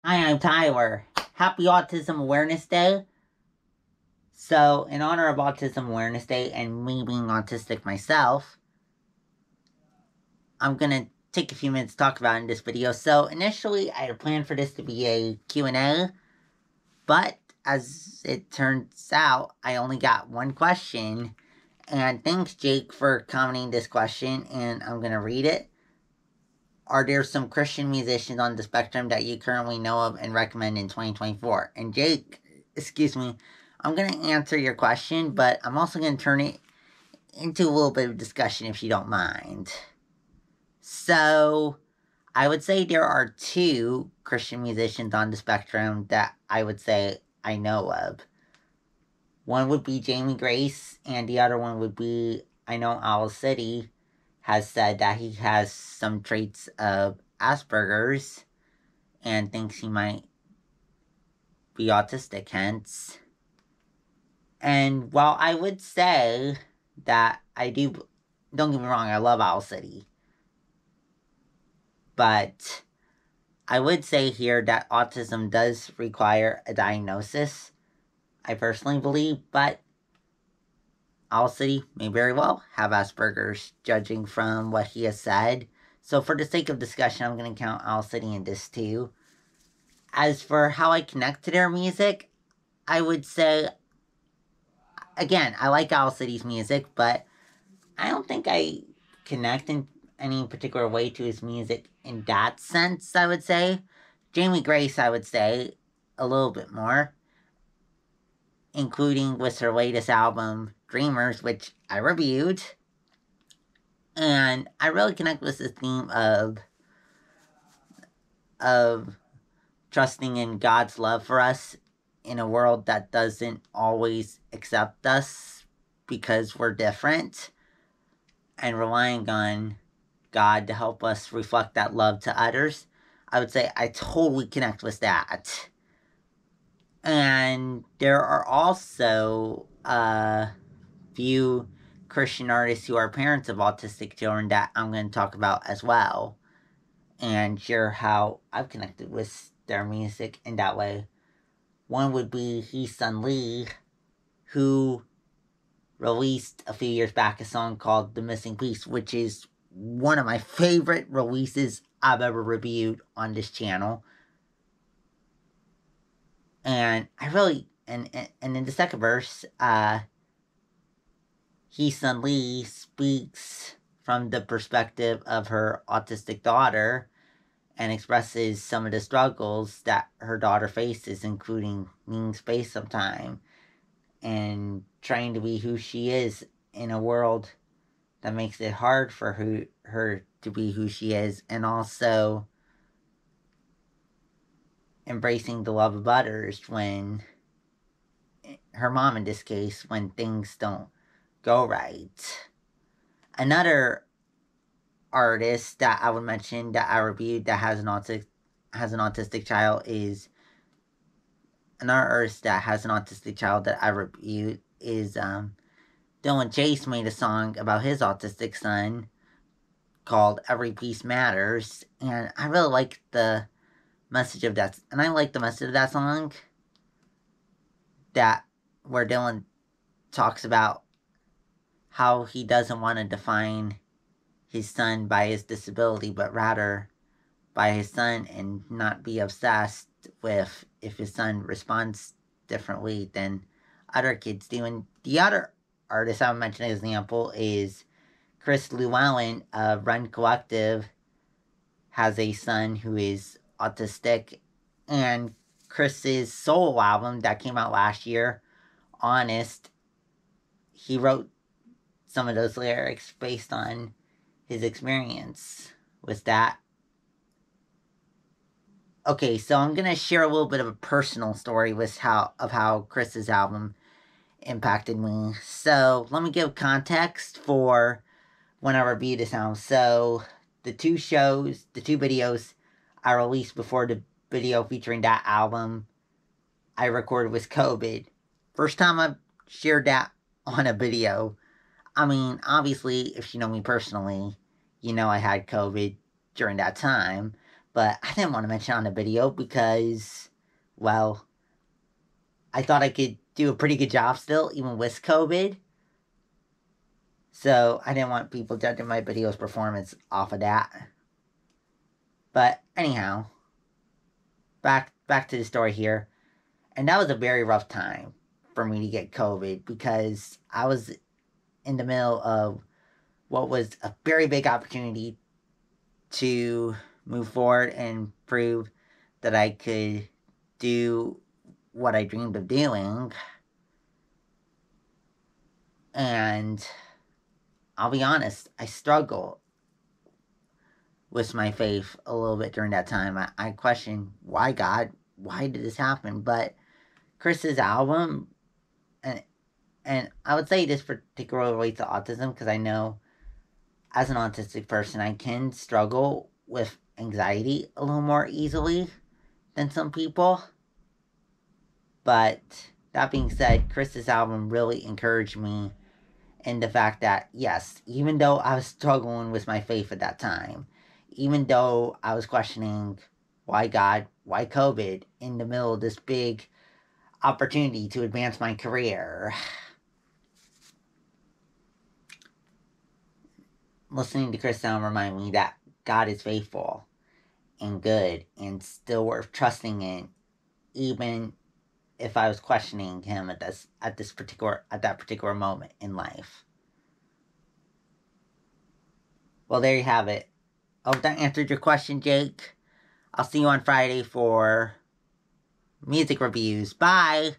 Hi, I'm Tyler. Happy Autism Awareness Day. So, in honor of Autism Awareness Day and me being autistic myself, I'm gonna take a few minutes to talk about in this video. So, initially, I had planned for this to be a Q&A, but as it turns out, I only got one question. And thanks, Jake, for commenting this question, and I'm gonna read it. Are there some Christian musicians on the spectrum that you currently know of and recommend in 2024? And Jake, excuse me, I'm going to answer your question, but I'm also going to turn it into a little bit of discussion if you don't mind. So, I would say there are two Christian musicians on the spectrum that I would say I know of. One would be Jamie Grace, and the other one would be, I know Owl City has said that he has some traits of Asperger's and thinks he might be autistic, hence. And while I would say that I do, don't get me wrong, I love Owl City, but I would say here that autism does require a diagnosis, I personally believe, but Owl City may very well have Asperger's, judging from what he has said. So for the sake of discussion, I'm going to count Owl City in this too. As for how I connect to their music, I would say, again, I like Owl City's music, but I don't think I connect in any particular way to his music in that sense, I would say. Jamie Grace, I would say, a little bit more, including with her latest album, Dreamers, which I reviewed. And I really connect with the theme of trusting in God's love for us in a world that doesn't always accept us because we're different, and relying on God to help us reflect that love to others. I would say I totally connect with that. And there are also a few Christian artists who are parents of autistic children that I'm going to talk about as well, and share how I've connected with their music in that way. One would be Hee-Sun Lee, who released a few years back a song called The Missing Piece, which is one of my favorite releases I've ever reviewed on this channel. And I really, and in the second verse, Hee-Sun Lee speaks from the perspective of her autistic daughter and expresses some of the struggles that her daughter faces, including needing space sometimes and trying to be who she is in a world that makes it hard for her to be who she is, and also embracing the love of others when, her mom in this case, when things don't go right. Another artist that I would mention that I reviewed that has an autistic child is another artist that has an autistic child that I reviewed is Dylan Chase made a song about his autistic son called Every Piece Matters, and I really like the message of that, and I like the message of that song, that where Dylan talks about how he doesn't want to define his son by his disability, but rather by his son, and not be obsessed with if his son responds differently than other kids do. And the other artist I would mention as an example is Chris Llewellyn of Run Collective, has a son who is autistic, and Chris's solo album that came out last year, Honest, he wrote some of those lyrics based on his experience with that. Okay, so I'm gonna share a little bit of a personal story with how Chris's album impacted me. So let me give context for when I reviewed this album. So the two videos I released before the video featuring that album I recorded with COVID. First time I shared that on a video. I mean, obviously, if you know me personally, you know I had COVID during that time. but I didn't want to mention it on the video because, well, I thought I could do a pretty good job still, even with COVID. So I didn't want people judging my video's performance off of that. But anyhow, back to the story here. And that was a very rough time for me to get COVID because I was in the middle of what was a very big opportunity to move forward and prove that I could do what I dreamed of doing. And I'll be honest, I struggled with my faith a little bit during that time. I questioned, why God? Why did this happen? But Chris's album, and I would say this particularly relates to autism because I know as an autistic person I can struggle with anxiety a little more easily than some people. But that being said, Chris's album really encouraged me in the fact that, yes, even though I was struggling with my faith at that time, even though I was questioning why God, why COVID, in the middle of this big opportunity to advance my career, listening to Chris album reminded me that God is faithful and good and still worth trusting in, even if I was questioning him at that particular moment in life. Well, there you have it. I hope that answered your question, Jake. I'll see you on Friday for music reviews. Bye!